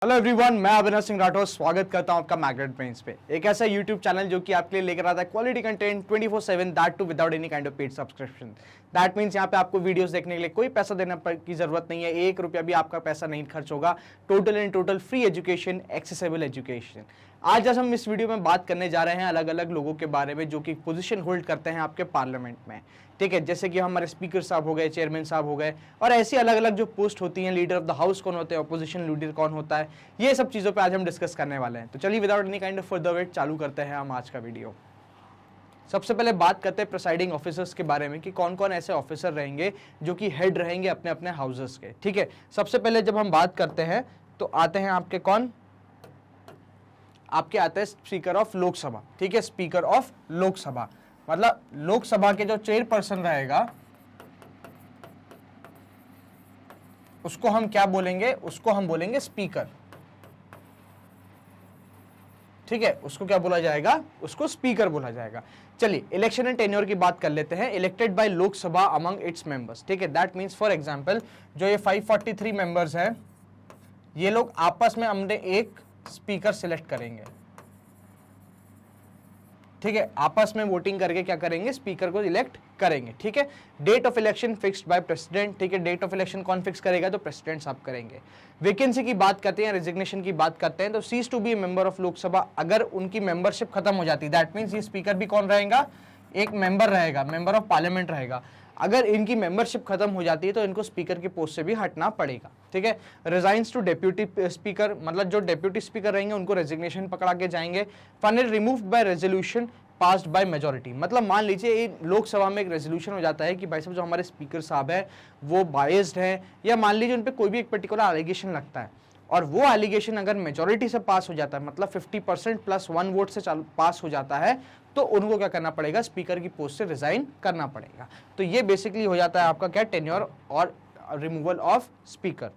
Hello everyone, मैं अविनाश सिंह राठौर स्वागत करता हूं आपका मैग्नेट ब्रेन्स पे। एक ऐसा यूट्यूब चैनल जो कि आपके लिए लेकर आता है quality content 24/7, that too without any kind of paid subscription. That means यहाँ पे आपको वीडियोस देखने के लिए कोई पैसा देने की जरूरत नहीं है, 1 रुपया भी आपका पैसा नहीं खर्च होगा। Total and total free education, accessible education. आज हम इस वीडियो में बात करने जा रहे हैं अलग अलग लोगों के बारे में जो कि पोजीशन होल्ड करते हैं आपके पार्लियामेंट में। ठीक है, जैसे कि हमारे स्पीकर साहब हो गए, चेयरमैन साहब हो गए, और ऐसी अलग अलग जो पोस्ट होती हैं, लीडर ऑफ द हाउस कौन होते हैं, अपोजिशन लीडर कौन होता है, ये सब चीज़ों पे आज हम डिस्कस करने वाले हैं। तो चलिए without any kind of further wait चालू करते हैं हम आज का वीडियो। सबसे पहले बात करते हैं प्रिसाइडिंग ऑफिसर्स के बारे में कि कौन कौन ऐसे ऑफिसर रहेंगे जो कि हेड रहेंगे अपने अपने हाउसेस के। ठीक है, सबसे पहले जब हम बात करते हैं तो आते हैं आपके कौन, आपके आते हैं स्पीकर ऑफ लोकसभा। ठीक है, स्पीकर ऑफ लोकसभा मतलब लोकसभा के जो चेयरपर्सन रहेगा उसको हम क्या बोलेंगे, उसको हम बोलेंगे स्पीकर। ठीक है, उसको क्या बोला जाएगा, उसको स्पीकर बोला जाएगा। चलिए इलेक्शन एंड टेन्योर की बात कर लेते हैं। Elected by Lok Sabha among its members. ठीक है, दैट मींस फॉर एग्जांपल जो ये 543 मेंबर्स हैं, ये लोग आपस में हमने एक स्पीकर सिलेक्ट करेंगे। ठीक है, आपस में वोटिंग करके क्या करेंगे, स्पीकर को इलेक्ट करेंगे। ठीक है, date of election fixed by president. ठीक है, डेट ऑफ इलेक्शन कौन फिक्स करेगा, तो प्रेसिडेंट साहब करेंगे। वैकेंसी की बात करते हैं, रेजिग्नेशन की बात करते हैं, तो cease to be member of Lok Sabha, अगर उनकी मेंबरशिप खत्म हो जाती है, दैट मींस ये स्पीकर भी कौन रहेगा, एक मेंबर रहेगा, मेंबर ऑफ पार्लियामेंट रहेगा। अगर इनकी मेंबरशिप खत्म हो जाती है तो इनको स्पीकर की पोस्ट से भी हटना पड़ेगा। ठीक है, रिजाइंस टू डेप्यूटी स्पीकर, मतलब जो डेप्यूटी स्पीकर रहेंगे उनको रेजिग्नेशन पकड़ा के जाएंगे। Final removed by resolution passed by majority, मतलब मान लीजिए लोकसभा में एक रेजोल्यूशन हो जाता है कि भाई साहब जो हमारे स्पीकर साहब है वो बायस्ड है, या मान लीजिए उन पर कोई भी एक पर्टिकुलर एलिगेशन लगता है और वो एलिगेशन अगर मेजोरिटी से पास हो जाता है, मतलब 50% प्लस 1 वोट से पास हो जाता है, तो उनको क्या करना पड़ेगा, स्पीकर की पोस्ट से रिजाइन करना पड़ेगा। तो ये बेसिकली हो जाता है आपका क्या, टेन्योर और removal of speaker.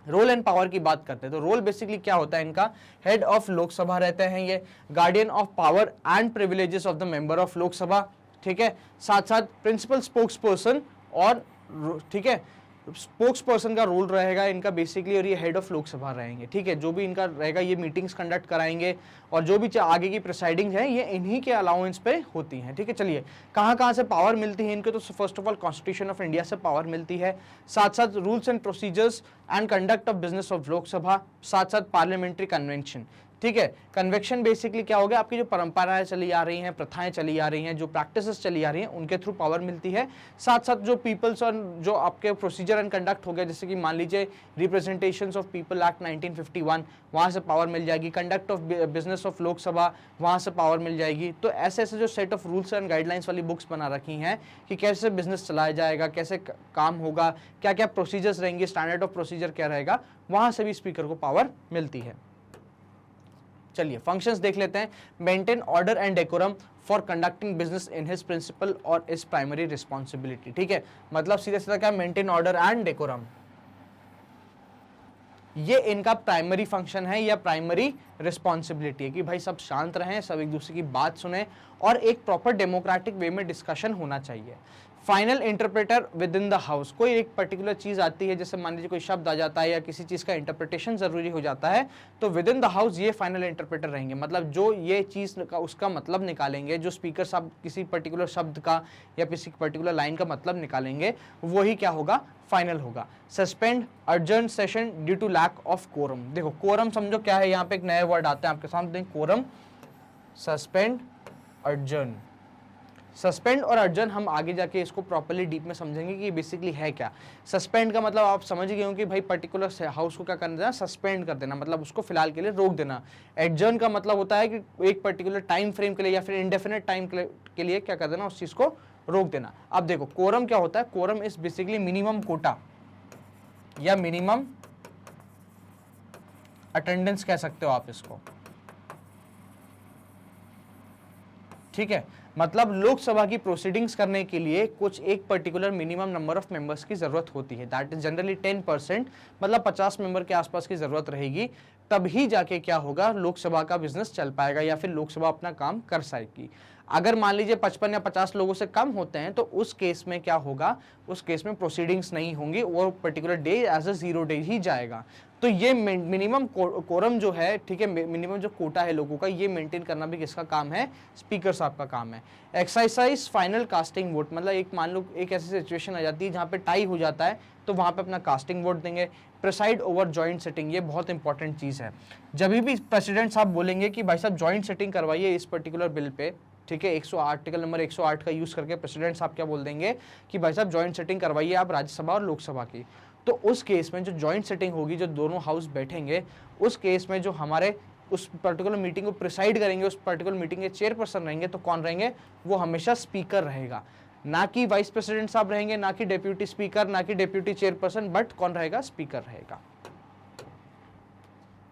Role and power की बात करते हैं तो रोल बेसिकली क्या होता है इनका, हेड ऑफ लोकसभा रहते हैं ये, guardian of power and privileges of the member of Lok Sabha. ठीक है, साथ साथ प्रिंसिपल स्पोक्स पर्सन और ठीक है स्पोक्स पर्सन का रोल रहेगा इनका बेसिकली, और ये हेड ऑफ लोकसभा रहेंगे। ठीक है, जो भी इनका रहेगा ये मीटिंग्स कंडक्ट कराएंगे और जो भी आगे की प्रिसाइडिंग है ये इन्हीं के अलाउंस पे होती हैं। ठीक है, चलिए कहाँ कहाँ से पावर मिलती है इनको, तो first of all constitution of India से पावर मिलती है, साथ साथ rules and procedures and conduct of business of Lok Sabha, साथ साथ पार्लियामेंट्री कन्वेंशन। ठीक है, कन्वेक्शन बेसिकली क्या हो गया, आपकी जो परंपराएं चली आ रही हैं, प्रथाएं चली आ रही हैं, जो प्रैक्टिसेस चली आ रही हैं, उनके थ्रू पावर मिलती है। साथ साथ जो पीपल्स और जो आपके प्रोसीजर एंड कंडक्ट हो गया, जैसे कि मान लीजिए रिप्रेजेंटेशंस ऑफ पीपल एक्ट 1951, वहाँ से पावर मिल जाएगी। Conduct of business of Lok Sabha, वहाँ से पावर मिल जाएगी। तो ऐसे ऐसे जो set of rules and guidelines वाली बुक्स बना रखी हैं कि कैसे बिजनेस चलाया जाएगा, कैसे काम होगा, क्या क्या प्रोसीजर्स रहेंगे, स्टैंडर्ड ऑफ प्रोसीजर क्या रहेगा, वहाँ से भी स्पीकर को पावर मिलती है। चलिए फंक्शंस देख लेते हैं। Maintain order and decorum for conducting business in his principal और इज प्राइमरी रिस्पॉन्सिबिलिटी। ठीक है, मतलब सीधा सीधा क्या, मेंटेन ऑर्डर एंड डेकोरम, ये इनका प्राइमरी फंक्शन है या प्राइमरी रिस्पॉन्सिबिलिटी है कि भाई सब शांत रहें, सब एक दूसरे की बात सुने और एक प्रॉपर डेमोक्रेटिक वे में डिस्कशन होना चाहिए। Final interpreter with in the house, कोई एक पर्टिकुलर चीज आती है, जैसे मान लीजिए कोई शब्द आ जाता है या किसी चीज का इंटरप्रिटेशन जरूरी हो जाता है, तो विद इन द हाउस ये फाइनल इंटरप्रेटर रहेंगे, मतलब जो ये चीज का उसका मतलब निकालेंगे, जो स्पीकर साहब किसी पर्टिकुलर शब्द का या किसी पर्टिकुलर लाइन का मतलब निकालेंगे, वही क्या होगा, फाइनल होगा। Suspend adjourn session due to lack of quorum. देखो कोरम समझो क्या है, यहाँ पे एक नया वर्ड आता है आपके सामने, कोरम, सस्पेंड, अर्जन। सस्पेंड और अर्जन हम आगे जाके इसको प्रॉपर्ली डीप में समझेंगे कि बेसिकली है क्या। सस्पेंड का मतलब आप समझ गए हो कि भाई पर्टिकुलर हाउस को क्या कर देना, सस्पेंड कर देना, मतलब उसको फिलहाल के लिए रोक देना। एडजर्न का मतलब होता है कि एक पर्टिकुलर टाइम फ्रेम के लिए या फिर इंडेफिनेट टाइम के लिए क्या कर देना, उस चीज को रोक देना। अब देखो कोरम क्या होता है, quorum is basically minimum quota या मिनिमम अटेंडेंस कह सकते हो आप इसको। ठीक है, मतलब लोकसभा की प्रोसीडिंग्स करने के लिए कुछ एक particular minimum number of members की जरूरत होती है, दैट इज जनरली 10%, मतलब 50 मेंबर के आसपास की जरूरत रहेगी, तभी जाके क्या होगा, लोकसभा का बिजनेस चल पाएगा या फिर लोकसभा अपना काम कर सकेगी। अगर मान लीजिए 55 या 50 लोगों से कम होते हैं तो उस केस में क्या होगा, उस केस में प्रोसीडिंग्स नहीं होंगी, वो particular day as a 0 day ही जाएगा। तो ये मिनिमम कोरम जो है, ठीक है, मिनिमम जो कोटा है लोगों का, ये मेंटेन करना भी किसका काम है? स्पीकर साहब का काम है। एक्सरसाइज फाइनल कास्टिंग वोट, मतलब एक मान लो एक ऐसी सिचुएशन आ जाती है जहाँ पे टाई हो जाता है, तो वहाँ पे अपना कास्टिंग वोट देंगे। प्रेसाइड ओवर जॉइंट सिटिंग, ये बहुत इंपॉर्टेंट चीज़ है। जब भी प्रेसिडेंट साहब बोलेंगे कि भाई साहब जॉइंट सिटिंग करवाइए इस पर्टिकुलर बिल पे, ठीक है, 108 आर्टिकल नंबर 108 का यूज करके प्रेसिडेंट साहब क्या बोल देंगे कि भाई साहब जॉइंट सेटिंग करवाइए आप राज्यसभा और लोकसभा की। तो उस केस में जो जॉइंट सेटिंग होगी, जो दोनों हाउस बैठेंगे, उस केस में जो हमारे उस पर्टिकुलर मीटिंग को प्रिसाइड करेंगे, उस पर्टिकुलर मीटिंग के चेयरपर्सन रहेंगे, तो कौन रहेंगे? वो हमेशा स्पीकर रहेगा, ना कि वाइस प्रेसिडेंट साहब रहेंगे, ना कि डेप्यूटी स्पीकर, ना कि डेप्यूटी चेयरपर्सन, बट कौन रहेगा? स्पीकर रहेगा।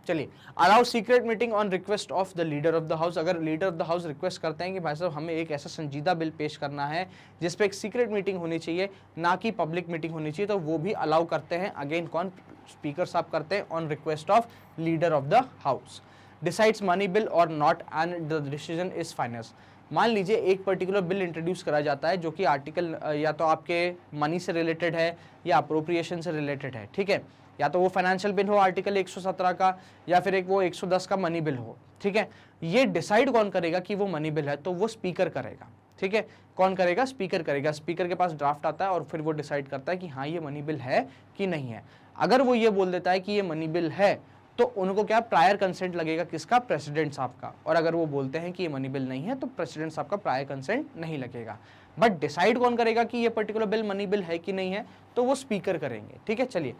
चलिए, allow secret meeting on request of the leader of the house. अगर leader of the house request करते हैं कि भाई साहब हमें एक ऐसा संजीदा बिल पेश करना है जिसपे एक सीक्रेट मीटिंग होनी चाहिए, ना कि पब्लिक मीटिंग होनी चाहिए, तो वो भी अलाउ करते हैं। अगेन कौन? स्पीकर साहब करते हैं, on request of leader of the house. Decides money bill और not and the decision is final. मान लीजिए एक पर्टिकुलर बिल इंट्रोड्यूस करा जाता है जो कि आर्टिकल या तो आपके मनी से रिलेटेड है या अप्रोप्रिएशन से रिलेटेड है, ठीक है, या तो वो फाइनेंशियल बिल हो आर्टिकल 117 का, या फिर एक वो 110 का मनी बिल हो, ठीक है। ये डिसाइड कौन करेगा कि वो मनी बिल है? तो वो स्पीकर करेगा, ठीक है। कौन करेगा? स्पीकर करेगा। स्पीकर के पास ड्राफ्ट आता है और फिर वो डिसाइड करता है कि हाँ ये मनी बिल है कि नहीं है। अगर वो ये बोल देता है कि ये मनी बिल है, तो उनको क्या प्रायर कंसेंट लगेगा? किसका? प्रेसिडेंट साहब का। और अगर वो बोलते हैं कि ये मनी बिल नहीं है, तो प्रेसिडेंट साहब का प्रायर कंसेंट नहीं लगेगा। बट डिसाइड कौन करेगा कि ये पर्टिकुलर बिल मनी बिल है कि नहीं है? तो वो स्पीकर करेंगे, ठीक है। चलिए,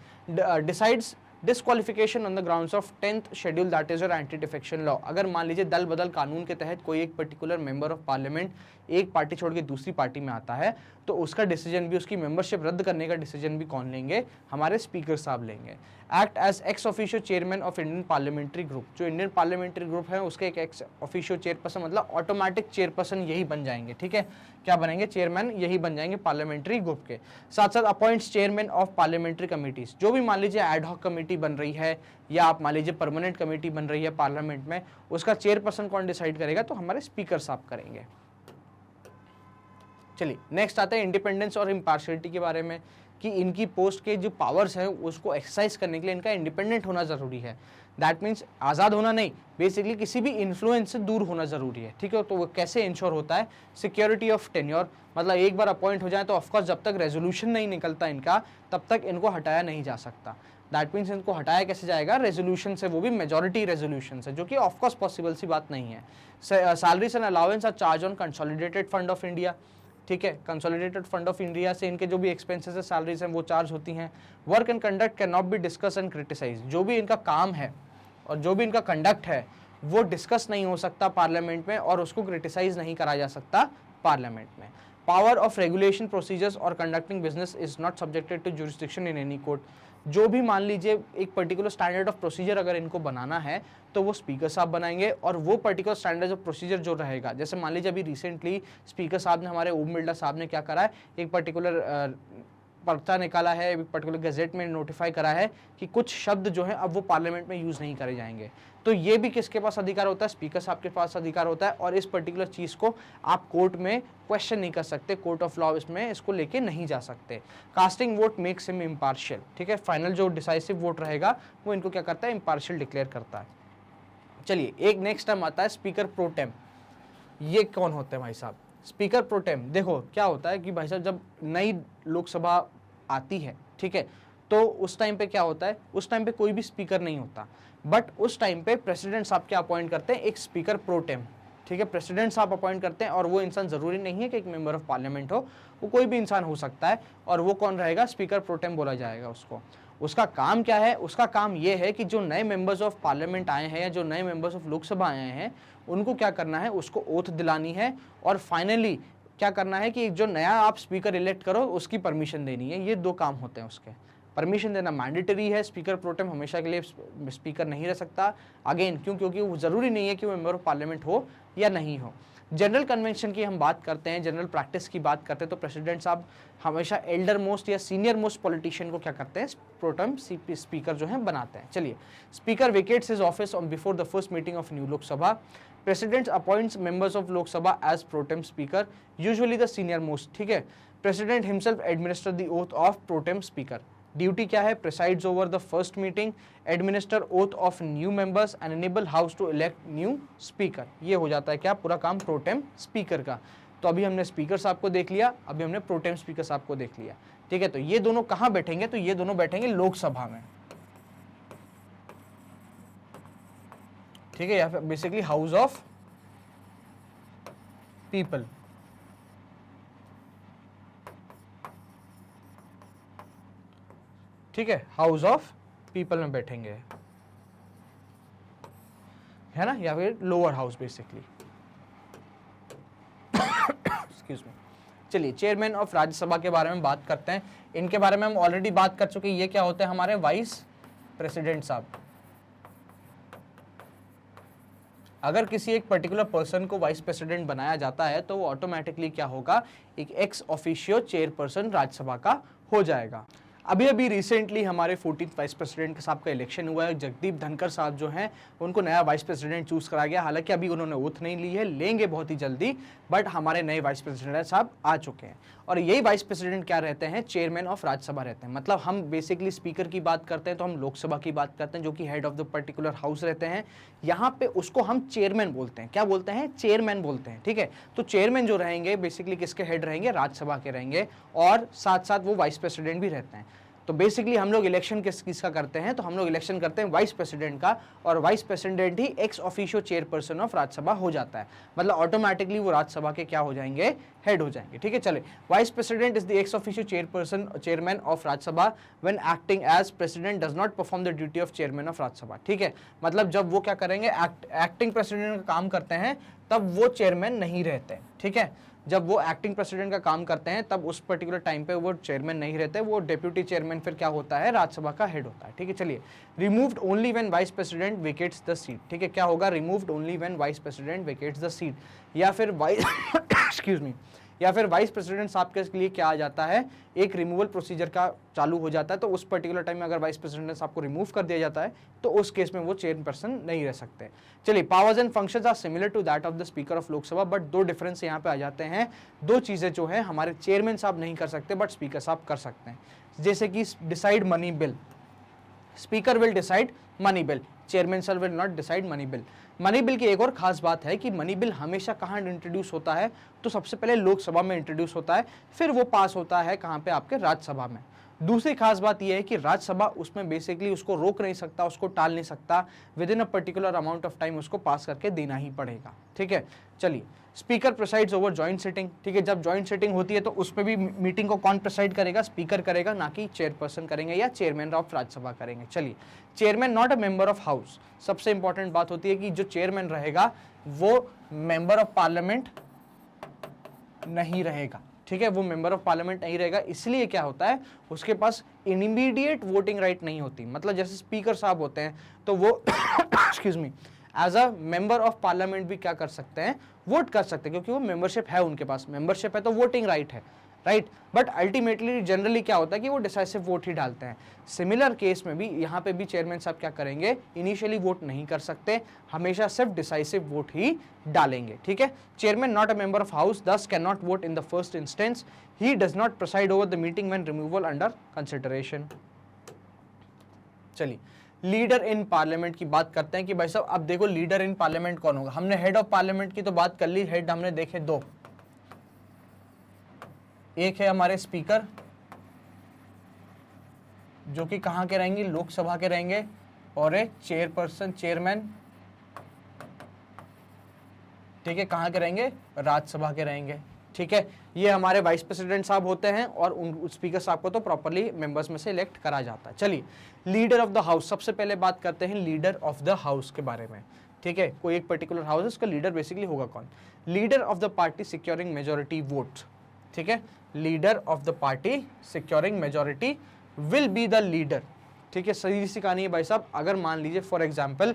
decides disqualification on the grounds of 10th schedule that is your anti defection law. अगर मान लीजिए दल बदल कानून के तहत कोई एक पर्टिकुलर मेंबर ऑफ पार्लियामेंट एक पार्टी छोड़ के दूसरी पार्टी में आता है, तो उसका डिसीजन भी, उसकी मेंबरशिप रद्द करने का डिसीजन भी कौन लेंगे? हमारे स्पीकर साहब लेंगे। Act as ex officio chairman of Indian parliamentary group, जो इंडियन पार्लियामेंट्री ग्रुप है उसके एक एक्स ऑफिशियो चेयरपर्सन, मतलब ऑटोमेटिक चेयरपर्सन यही बन जाएंगे, ठीक है। क्या बनेंगे? चेयरमैन यही बन जाएंगे पार्लियामेंट्री ग्रुप के। साथ साथ appoints chairman of parliamentary committees, जो भी मान लीजिए एडहॉक कमेटी बन रही है या आप मान लीजिए परमानेंट कमेटी बन रही है पार्लियामेंट में, उसका चेयरपर्सन कौन डिसाइड करेगा? तो हमारे स्पीकर साहब करेंगे। चलिए, नेक्स्ट आता है इंडिपेंडेंस और इम्पार्शियलिटी के बारे में, कि इनकी पोस्ट के जो पावर्स हैं उसको एक्सरसाइज करने के लिए इनका इंडिपेंडेंट होना जरूरी है। दैट मीन्स आज़ाद होना नहीं, बेसिकली किसी भी इन्फ्लुएंस से दूर होना जरूरी है, ठीक है। तो वो कैसे इंश्योर होता है? सिक्योरिटी ऑफ टेन्योर, मतलब एक बार अपॉइंट हो जाए तो ऑफकोर्स जब तक रेजोल्यूशन नहीं निकलता इनका, तब तक इनको हटाया नहीं जा सकता। दैट मीन्स इनको हटाया कैसे जाएगा? रेजोल्यूशन से, वो भी मेजॉरिटी रेजोल्यूशन से, जो कि ऑफकोर्स पॉसिबल सी बात नहीं है। Salaries and allowance are charge on consolidated fund of India, ठीक है। कंसोलिडेटेड फंड ऑफ इंडिया से इनके जो भी एक्सपेंसेस है, सैलरीज हैं, वो चार्ज होती हैं। Work and conduct can not be discuss and criticise, जो भी इनका काम है और जो भी इनका कंडक्ट है वो डिस्कस नहीं हो सकता पार्लियामेंट में, और उसको क्रिटिसाइज नहीं करा जा सकता पार्लियामेंट में। पावर ऑफ रेगुलेशन प्रोसीजर्स और conducting business is not subjected to jurisdiction in any court, जो भी मान लीजिए एक पर्टिकुलर स्टैंडर्ड ऑफ प्रोसीजर अगर इनको बनाना है तो वो स्पीकर साहब बनाएंगे, और वो पर्टिकुलर स्टैंडर्ड ऑफ प्रोसीजर जो रहेगा, जैसे मान लीजिए अभी रिसेंटली स्पीकर साहब ने, हमारे ओम बिरला साहब ने क्या करा है, एक पर्टिकुलर पर्चा निकाला है, एक पर्टिकुलर गैजेट में नोटिफाई करा है कि कुछ शब्द जो है अब वो पार्लियामेंट में यूज़ नहीं करे जाएंगे। तो ये भी किसके पास अधिकार होता है? स्पीकर साहब के पास अधिकार होता है, और इस पर्टिकुलर चीज़ को आप कोर्ट में क्वेश्चन नहीं कर सकते, कोर्ट ऑफ लॉ इसमें इसको लेके नहीं जा सकते। Casting vote makes him impartial, ठीक है। फाइनल जो डिसाइसिव वोट रहेगा वो इनको क्या करता है? इम्पार्शियल डिक्लेयर करता है। चलिए, एक नेक्स्ट टर्म आता है स्पीकर प्रोटेम। ये कौन होते हैं भाई साहब? स्पीकर प्रोटेम, देखो क्या होता है कि भाई साहब जब नई लोकसभा आती है, ठीक है, तो उस टाइम पे क्या होता है? उस टाइम पे कोई भी स्पीकर नहीं होता, बट उस टाइम पे प्रेसिडेंट साहब क्या अपॉइंट करते हैं? एक स्पीकर प्रोटेम, ठीक है। प्रेसिडेंट साहब अपॉइंट करते हैं, और वो इंसान जरूरी नहीं है कि एक मेंबर ऑफ पार्लियामेंट हो, वो कोई भी इंसान हो सकता है, और वो कौन रहेगा? स्पीकर प्रोटेम बोला जाएगा उसको। उसका काम क्या है? उसका काम ये है कि जो नए मेंबर्स ऑफ पार्लियामेंट आए हैं या जो नए मेंबर्स ऑफ लोकसभा आए हैं, उनको क्या करना है? उसको ओथ दिलानी है, और फाइनली क्या करना है कि जो नया आप स्पीकर इलेक्ट करो उसकी परमिशन देनी है। ये दो काम होते हैं उसके। परमिशन देना मैंडेटरी है, स्पीकर प्रोटेम हमेशा के लिए स्पीकर नहीं रह सकता। अगेन क्यों? क्योंकि वो ज़रूरी नहीं है कि वो मेंबर ऑफ पार्लियामेंट हो या नहीं हो। जनरल कन्वेंशन की हम बात करते हैं, जनरल प्रैक्टिस की बात करते हैं, तो प्रेसिडेंट साहब हमेशा एल्डर मोस्ट या सीनियर मोस्ट पॉलिटिशियन को क्या करते हैं? प्रोटेम स्पीकर जो है बनाते हैं। चलिए, speaker vacates his office on before the first meeting of new Lok Sabha. President appoints members of Lok Sabha as pro tem speaker, usually the senior most, ठीक है। President himself administer the oath of pro tem speaker. Duty क्या है? Presides over the first meeting, administer oath of new members and enable house to elect new speaker. ये हो जाता है क्या? पूरा काम प्रोटेम स्पीकर का। तो अभी हमने स्पीकर साहब को देख लिया, अभी हमने प्रोटेम स्पीकर साहब को देख लिया, ठीक है। तो ये दोनों कहां बैठेंगे? तो ये दोनों बैठेंगे लोकसभा में, ठीक है, या फिर बेसिकली हाउस ऑफ पीपल। ठीक है, हाउस ऑफ पीपल में बैठेंगे, है ना, या फिर lower house basically. Excuse me. चलिए चेयरमैन ऑफ राज्यसभा के बारे में बात करते हैं। इनके बारे में हम ऑलरेडी बात कर चुके हैं। ये क्या होते हैं? हमारे वाइस प्रेसिडेंट साहब। अगर किसी एक पर्टिकुलर पर्सन को वाइस प्रेसिडेंट बनाया जाता है तो वो ऑटोमेटिकली क्या होगा? एक एक्स ऑफिशियो चेयरपर्सन राज्यसभा का हो जाएगा। अभी अभी रिसेंटली हमारे 14th वाइस प्रेसिडेंट साहब का इलेक्शन हुआ है। जगदीप धनखड़ साहब जो हैं उनको नया वाइस प्रेसिडेंट चूज करा गया। हालांकि अभी उन्होंने ओथ नहीं ली है, लेंगे बहुत ही जल्दी, बट हमारे नए वाइस प्रेसिडेंट साहब आ चुके हैं। और यही वाइस प्रेसिडेंट क्या रहते हैं? चेयरमैन ऑफ राज्यसभा रहते हैं। मतलब हम बेसिकली स्पीकर की बात करते हैं तो हम लोकसभा की बात करते हैं, जो कि head of the particular house रहते हैं। यहाँ पे उसको हम चेयरमैन बोलते हैं। क्या बोलते हैं? चेयरमैन बोलते हैं, ठीक है। तो चेयरमैन जो रहेंगे बेसिकली किसके हेड रहेंगे? राज्यसभा के रहेंगे, और साथ साथ वो वाइस प्रेसिडेंट भी रहते हैं। तो बेसिकली हम लोग इलेक्शन किसका करते हैं? तो हम लोग इलेक्शन करते हैं वाइस प्रेसिडेंट का, और vice president he x officio chairperson of Rajya Sabha हो जाता है। मतलब ऑटोमेटिकली वो राज्यसभा के क्या हो जाएंगे? हेड हो जाएंगे, ठीक है। चले, vice president is the ex officio chairperson chairman of Rajya Sabha when acting as president does not perform the duty of chairman of Rajya Sabha, ठीक है। मतलब जब वो क्या करेंगे? एक्टिंग प्रेसिडेंट का काम करते हैं तब वो चेयरमैन नहीं रहते, ठीक है। जब वो एक्टिंग प्रेसिडेंट का काम करते हैं तब उस पर्टिकुलर टाइम पे वो चेयरमैन नहीं रहते, वो डेप्यूटी चेयरमैन फिर क्या होता है? राज्यसभा का हेड होता है, ठीक है। चलिए, removed only when vice president vacates the seat, ठीक है। क्या होगा? Removed only when vice president vacates the seat, या फिर वाइस एक्सक्यूज मी, या फिर वाइस प्रेसिडेंट साहब के लिए क्या आ जाता है? एक रिमूवल प्रोसीजर का चालू हो जाता है। तो उस पर्टिकुलर टाइम में अगर वाइस प्रेसिडेंट साहब को रिमूव कर दिया जाता है तो उस केस में वो चेयरपर्सन नहीं रह सकते। चलिए, powers and functions are similar to that of the speaker of Lok Sabha, but दो डिफरेंस यहाँ पे आ जाते हैं। दो चीजें जो है हमारे चेयरमैन साहब नहीं कर सकते बट स्पीकर साहब कर सकते हैं। जैसे कि decide money bill, speaker will decide money bill, chairman sir will not decide money bill. Money bill की एक और खास बात है कि मनी बिल हमेशा कहाँ इंट्रोड्यूस होता है? तो सबसे पहले लोकसभा में इंट्रोड्यूस होता है, फिर वो पास होता है कहाँ पे? आपके राज्यसभा में। दूसरी खास बात यह है कि राज्यसभा उसमें बेसिकली उसको रोक नहीं सकता, उसको टाल नहीं सकता, with in a particular amount of time उसको पास करके देना ही पड़ेगा, ठीक है। चलिए, speaker presides over joint sitting, ठीक है। जब जॉइंट सिटिंग होती है तो उसमें भी मीटिंग को कौन प्रिसाइड करेगा? स्पीकर करेगा, ना कि चेयरपर्सन करेंगे या चेयरमैन ऑफ राज्यसभा करेंगे। चलिए, chairman not a member of house. सबसे इंपॉर्टेंट बात होती है कि जो चेयरमैन रहेगा वो मेंबर ऑफ पार्लियामेंट नहीं रहेगा, ठीक है। वो मेंबर ऑफ पार्लियामेंट नहीं रहेगा, इसलिए क्या होता है? उसके पास इमीडिएट वोटिंग राइट नहीं होती। मतलब जैसे स्पीकर साहब होते हैं तो वो excuse me, as a member of parliament भी क्या कर सकते हैं? वोट कर सकते हैं, क्योंकि वो मेंबरशिप है, उनके पास मेंबरशिप है तो वोटिंग राइट है, राइट। बट अल्टीमेटली जनरली क्या होता है कि वो डिसाइसिव वोट ही डालते हैं। सिमिलर केस में भी यहाँ पे भी चेयरमैन साहब क्या करेंगे? इनिशियली वोट नहीं कर सकते, हमेशा सिर्फ डिसाइसिव वोट ही डालेंगे, ठीक है। Chairman not a member of house, thus can not vote in the first instance, he does not preside over the meeting when removal under consideration. चलिए, लीडर इन पार्लियामेंट की बात करते हैं कि भाई साहब अब देखो लीडर इन पार्लियामेंट कौन होगा। हमने हेड ऑफ पार्लियामेंट की तो बात कर ली, हेड हमने देखे दो, एक है हमारे स्पीकर जो कि कहां के रहेंगे? लोकसभा के रहेंगे, और एक चेयरपर्सन चेयरमैन, ठीक है, कहां के रहेंगे? राज्यसभा के रहेंगे, ठीक है। ये हमारे वाइस प्रेसिडेंट साहब होते हैं और उन स्पीकर साहब को तो प्रॉपर्ली मेंबर्स में से इलेक्ट करा जाता है। चलिए, लीडर ऑफ द हाउस, सबसे पहले बात करते हैं लीडर ऑफ द हाउस के बारे में, ठीक है। कोई एक पर्टिकुलर हाउस है, उसका लीडर बेसिकली होगा कौन? Leader of the party securing majority vote, ठीक है। Leader of the party securing majority will be the leader, ठीक है। सही सी कहानी है भाई साहब। अगर मान लीजिए फॉर एग्जाम्पल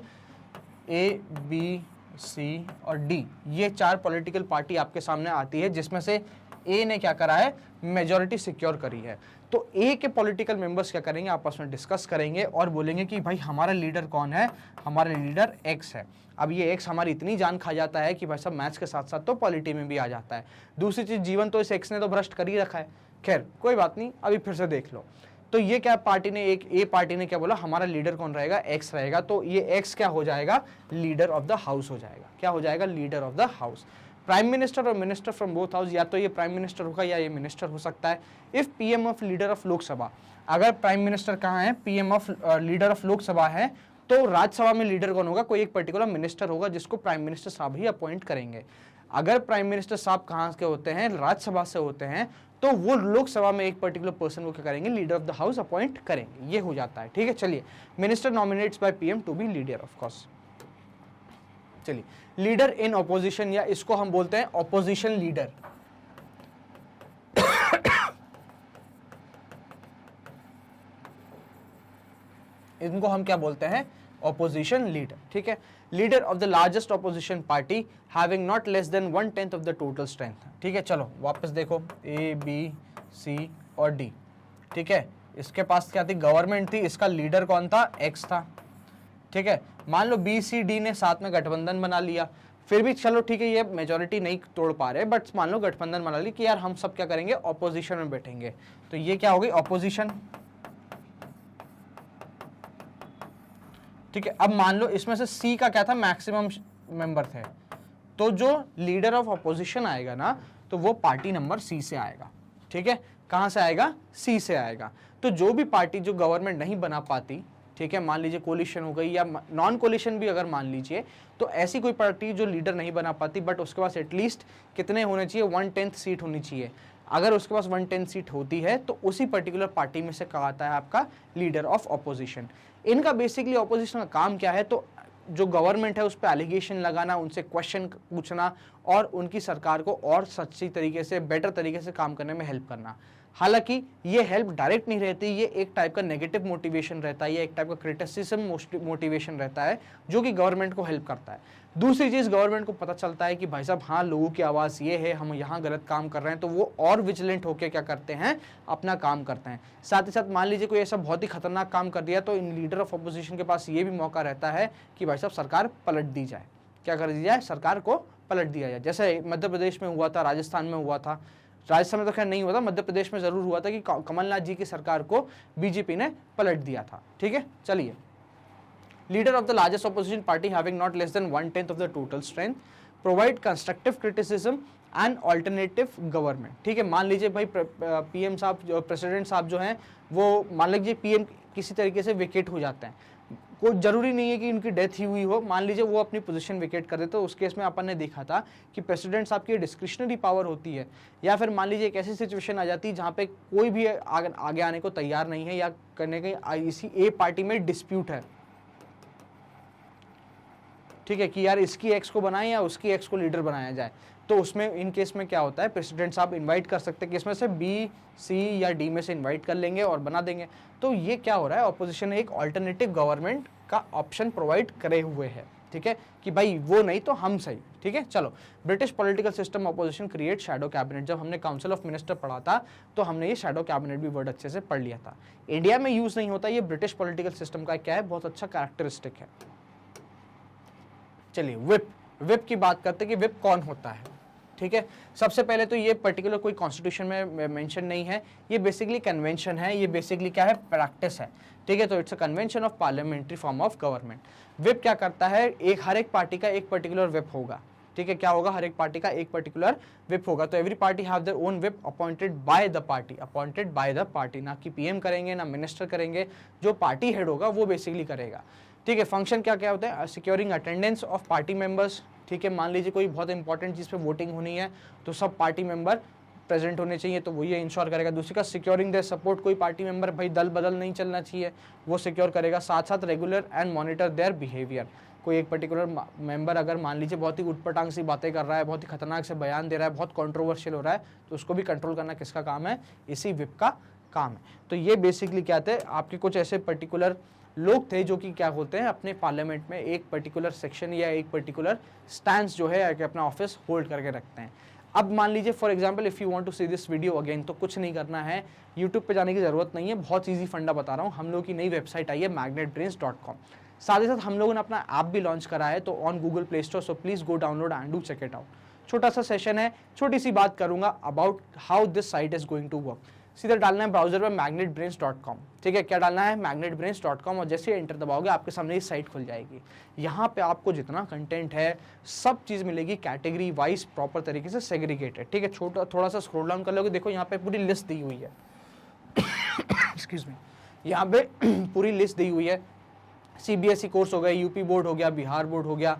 ए, बी, सी और डी, ये चार पॉलिटिकल पार्टी आपके सामने आती है, जिसमें से ए ने क्या करा है? मेजोरिटी सिक्योर करी है। तो ए के पॉलिटिकल मेंबर्स क्या करेंगे? आपस में डिस्कस करेंगे और बोलेंगे कि भाई हमारा लीडर कौन है? हमारा लीडर एक्स है। अब ये एक्स हमारी इतनी जान खा जाता है कि भाई साहब मैच के साथ साथ तो पॉलिटी में भी आ जाता है। दूसरी चीज, जीवन तो इस एक्स ने तो भ्रष्ट कर ही रखा है। खैर कोई बात नहीं, अभी फिर से देख लो। तो ये क्या पार्टी ने, एक ए पार्टी ने क्या बोला, हमारा लीडर कौन रहेगा, एक्स रहेगा, तो ये एक्स क्या हो जाएगा, लीडर ऑफ द हाउस हो जाएगा। क्या हो जाएगा, leader of the house. Prime minister और मिनिस्टर फ्रॉम बोथ हाउस, या तो ये प्राइम मिनिस्टर होगा या ये मिनिस्टर हो सकता है। If PM of leader of Lok Sabha, अगर प्राइम मिनिस्टर कहाँ है, PM of leader of Lok Sabha है, तो राज्यसभा में लीडर कौन होगा, कोई एक पर्टिकुलर मिनिस्टर होगा जिसको प्राइम मिनिस्टर साहब ही अपॉइंट करेंगे। अगर प्राइम मिनिस्टर साहब कहाँ के होते हैं, राज्यसभा से होते हैं, तो वो लोकसभा में एक पर्टिकुलर पर्सन को क्या करेंगे, leader of the house appoint करेंगे। ये हो जाता है, ठीक है। चलिए, minister nominates by PM to be leader of course. चलिए, लीडर इन ऑपोजिशन, या इसको हम बोलते हैं ऑपोजिशन लीडर। इनको हम क्या बोलते हैं, ऑपोजिशन लीडर, ठीक है। Leader of the largest opposition party having not less than 1/10 of the total strength, ठीक है। चलो वापस देखो, ए बी सी और डी, ठीक है। इसके पास क्या थी, गवर्नमेंट थी, इसका लीडर कौन था, एक्स था, ठीक है। मान लो बी सी डी ने साथ में गठबंधन बना लिया, फिर भी चलो ठीक है, ये मेजोरिटी नहीं तोड़ पा रहे, बट मान लो गठबंधन बना ली कि यार हम सब क्या करेंगे, ऑपोजिशन में बैठेंगे, तो ये क्या हो गई, ऑपोजिशन, ठीक है। अब मान लो इसमें से सी का क्या था, मैक्सिमम मेंबर थे, तो जो लीडर ऑफ ऑपोजिशन आएगा ना, तो वो पार्टी नंबर सी से आएगा, ठीक है। कहां से आएगा, सी से आएगा। तो जो भी पार्टी जो गवर्नमेंट नहीं बना पाती, ठीक है, मान लीजिए कोलिशन हो गई या नॉन कोलिशन भी अगर मान लीजिए, तो ऐसी कोई पार्टी जो लीडर नहीं बना पाती, बट उसके पास एटलीस्ट कितने होने चाहिए, 1/10 सीट होनी चाहिए। अगर उसके पास 1/10 सीट होती है, तो उसी पर्टिकुलर पार्टी में से कहा आता है आपका लीडर ऑफ ऑपोजिशन। इनका बेसिकली ऑपोजिशन का काम क्या है, तो जो गवर्नमेंट है उस पर एलिगेशन लगाना, उनसे क्वेश्चन पूछना और उनकी सरकार को और सच्ची तरीके से, बेटर तरीके से काम करने में हेल्प करना। हालांकि ये हेल्प डायरेक्ट नहीं रहती, ये एक टाइप का नेगेटिव मोटिवेशन रहता है, ये एक टाइप का क्रिटिसिज्म मोटिवेशन रहता है, जो कि गवर्नमेंट को हेल्प करता है। दूसरी चीज़, गवर्नमेंट को पता चलता है कि भाई साहब हाँ, लोगों की आवाज़ ये है, हम यहाँ गलत काम कर रहे हैं, तो वो और विजिलेंट होकर क्या करते हैं, अपना काम करते हैं। साथ ही साथ मान लीजिए कोई ऐसा बहुत ही खतरनाक काम कर दिया, तो इन लीडर ऑफ अपोजिशन के पास ये भी मौका रहता है कि भाई साहब सरकार पलट दी जाए। क्या कर दी जाए, सरकार को पलट दिया जाए। जैसे मध्य प्रदेश में हुआ था, राजस्थान में हुआ था, राजस्थान में तो खैर नहीं हुआ था, मध्य प्रदेश में जरूर हुआ था कि कमलनाथ जी की सरकार को बीजेपी ने पलट दिया था, ठीक है। चलिए, leader of the largest opposition party having not less than 1/10 of the total strength provide constructive criticism and alternative government, ठीक है। मान लीजिए भाई पीएम साहब, प्रेसिडेंट साहब जो हैं, वो मान लीजिए पीएम किसी तरीके से विकेट हो जाते हैं, कोई जरूरी नहीं है कि उनकी डेथ ही हुई हो, मान लीजिए वो अपनी पोजीशन विकेट कर देते, तो उस केस में अपन ने देखा था कि प्रेसिडेंट साहब की डिस्क्रिशनरी पावर होती है, या फिर मान लीजिए एक ऐसी सिचुएशन आ जाती है जहाँ पे कोई भी आगे आने को तैयार नहीं है, या करने के इसी ए पार्टी में डिस्प्यूट है, ठीक है, कि यार इसकी एक्स को बनाएं या उसकी एक्स को लीडर बनाया जाए, तो उसमें इन केस में क्या होता है, प्रेसिडेंट साहब इनवाइट कर सकते हैं कि इसमें से बी सी या डी में से इनवाइट कर लेंगे और बना देंगे। तो ये क्या हो रहा है, ऑपोजिशन एक ऑल्टरनेटिव गवर्नमेंट का ऑप्शन प्रोवाइड करे हुए है, ठीक है, कि भाई वो नहीं तो हम सही, ठीक है। चलो, British political system opposition create shadow cabinet, जब हमने काउंसिल ऑफ मिनिस्टर पढ़ा था तो हमने ये शैडो कैबिनेट भी वर्ड अच्छे से पढ़ लिया था। इंडिया में यूज नहीं होता, ये ब्रिटिश पॉलिटिकल सिस्टम का क्या है, बहुत अच्छा कैरेक्टरिस्टिक है। चलिए, विप की बात करते हैं कि विप कौन होता है, ठीक है। सबसे पहले तो ये पर्टिकुलर कोई कॉन्स्टिट्यूशन में मेंशन नहीं है, ये बेसिकली कन्वेंशन है, ये बेसिकली क्या है, प्रैक्टिस है, ठीक है। तो it's a convention of parliamentary form of government. Whip क्या करता है, हर एक पार्टी का एक पर्टिकुलर विप होगा, ठीक है। क्या होगा, हर एक पार्टी का एक पर्टिकुलर विप होगा। तो every party have their own whip appointed by the party, ना कि पीएम करेंगे ना मिनिस्टर करेंगे, जो पार्टी हेड होगा वो बेसिकली करेगा, ठीक है। फंक्शन क्या क्या होता है, securing attendance of party members, ठीक है। मान लीजिए कोई बहुत इंपॉर्टेंट चीज़ पे वोटिंग होनी है, तो सब पार्टी मेंबर प्रेजेंट होने चाहिए, तो वो ये इंश्योर करेगा। दूसरी का सिक्योरिंग देयर सपोर्ट, कोई पार्टी मेंबर भाई दल बदल नहीं चलना चाहिए, वो सिक्योर करेगा। साथ साथ regular and monitor their behaviour, कोई एक पर्टिकुलर मेंबर अगर मान लीजिए बहुत ही उटपटांग सी बातें कर रहा है, बहुत ही खतरनाक से बयान दे रहा है, बहुत कंट्रोवर्शियल हो रहा है, तो उसको भी कंट्रोल करना किसका काम है, इसी विप का काम है। तो ये बेसिकली क्या थे, आपके कुछ ऐसे पर्टिकुलर लोग थे जो कि क्या होते हैं, अपने पार्लियामेंट में एक पर्टिकुलर सेक्शन या एक पर्टिकुलर स्टैंस जो है कि अपना ऑफिस होल्ड करके रखते हैं। अब मान लीजिए for example if you want to see this video again, तो कुछ नहीं करना है, यूट्यूब पे जाने की ज़रूरत नहीं है, बहुत ईजी फंडा बता रहा हूँ। हम लोग की नई वेबसाइट आई है magnetbrains.com, साथ ही साथ हम लोगों ने अपना ऐप भी लॉन्च करा है, तो on Google Play Store, so please go download and do check it out. छोटा सा सेशन है, छोटी सी बात करूंगा about how this site is going to work. सीधा डालना है ब्राउजर पर magnetbrains.com, ठीक है। क्या डालना है? magnetbrains.com, और जैसे एंटर दबाओगे आपके सामने ये साइट खुल जाएगी। यहाँ पे आपको जितना कंटेंट है सब चीज़ मिलेगी कैटेगरी वाइज प्रॉपर तरीके से सेग्रीगेटेड, ठीक है। छोटा थोड़ा सा स्क्रॉल डाउन कर लोगे, देखो यहाँ पे पूरी लिस्ट दी हुई है एक्सक्यूज मी, यहाँ पे पूरी लिस्ट दी हुई है। CBSE कोर्स हो गया, यूपी बोर्ड हो गया, बिहार बोर्ड हो गया,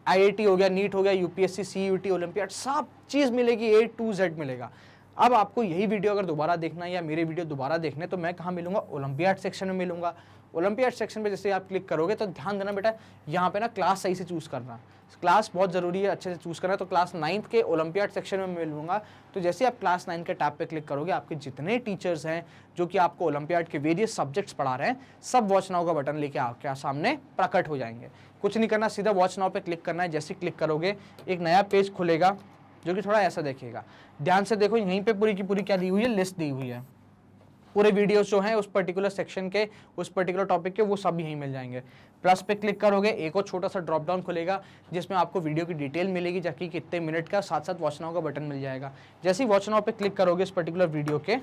IIT हो गया, नीट हो गया, UPSC, CUT, ओलंपियाड, सब चीज़ मिलेगी, A to Z मिलेगा। अब आपको यही वीडियो अगर दोबारा देखना है या मेरे वीडियो दोबारा देखने, तो मैं कहाँ मिलूंगा? ओलंपियाड सेक्शन में मिलूंगा। ओलंपियाड सेक्शन पे जैसे आप क्लिक करोगे तो ध्यान देना बेटा, यहाँ पे ना क्लास सही से चूज़ करना, क्लास बहुत ज़रूरी है, अच्छे से चूज़ करना। तो क्लास 9th के ओलंपियाड सेक्शन में मिलूंगा। तो जैसे आप क्लास 9 के टैब पे क्लिक करोगे, आपके जितने टीचर्स हैं जो कि आपको ओलंपियाड के वेरियस सब्जेक्ट्स पढ़ा रहे हैं, सब वॉच नाउ का बटन लेके आपके सामने प्रकट हो जाएंगे। कुछ नहीं करना, सीधा वॉच नाउ पे क्लिक करना है। जैसे क्लिक करोगे एक नया पेज खुलेगा जो कि थोड़ा ऐसा देखिएगा। ध्यान से देखो, यहीं पे पूरी की पूरी क्या दी हुई है? लिस्ट दी हुई है। पूरे वीडियोस जो हैं उस पर्टिकुलर सेक्शन के, उस पर्टिकुलर टॉपिक के, वो सब यहीं मिल जाएंगे। प्लस पे क्लिक करोगे, एक और छोटा सा ड्रॉप डाउन खुलेगा जिसमें आपको वीडियो की डिटेल मिलेगी, जाकि कितने मिनट का, साथ साथ वॉच नाउ का बटन मिल जाएगा। जैसे ही वॉच नाउ पे क्लिक करोगे इस पर्टिकुलर वीडियो के,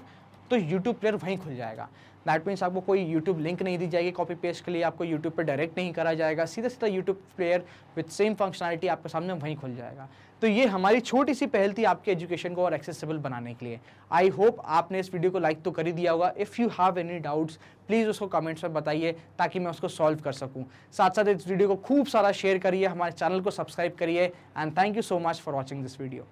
तो यूट्यूब प्लेयर वहीं खुल जाएगा। दैट मीन्स आपको कोई यूट्यूब लिंक नहीं दी जाएगी कॉपी पेस्ट के लिए, आपको यूट्यूब पे डायरेक्ट नहीं करा जाएगा, सीधा सीधा YouTube player with same functionality आपके सामने वहीं खुल जाएगा। तो ये हमारी छोटी सी पहल थी आपके एजुकेशन को और एक्सेसिबल बनाने के लिए। आई होप आपने इस वीडियो को लाइक तो कर ही दिया होगा। If you have any doubts please उसको कमेंट्स में बताइए ताकि मैं उसको सॉल्व कर सकूं। साथ साथ इस वीडियो को खूब सारा शेयर करिए, हमारे चैनल को सब्सक्राइब करिए, and thank you so much for watching this video.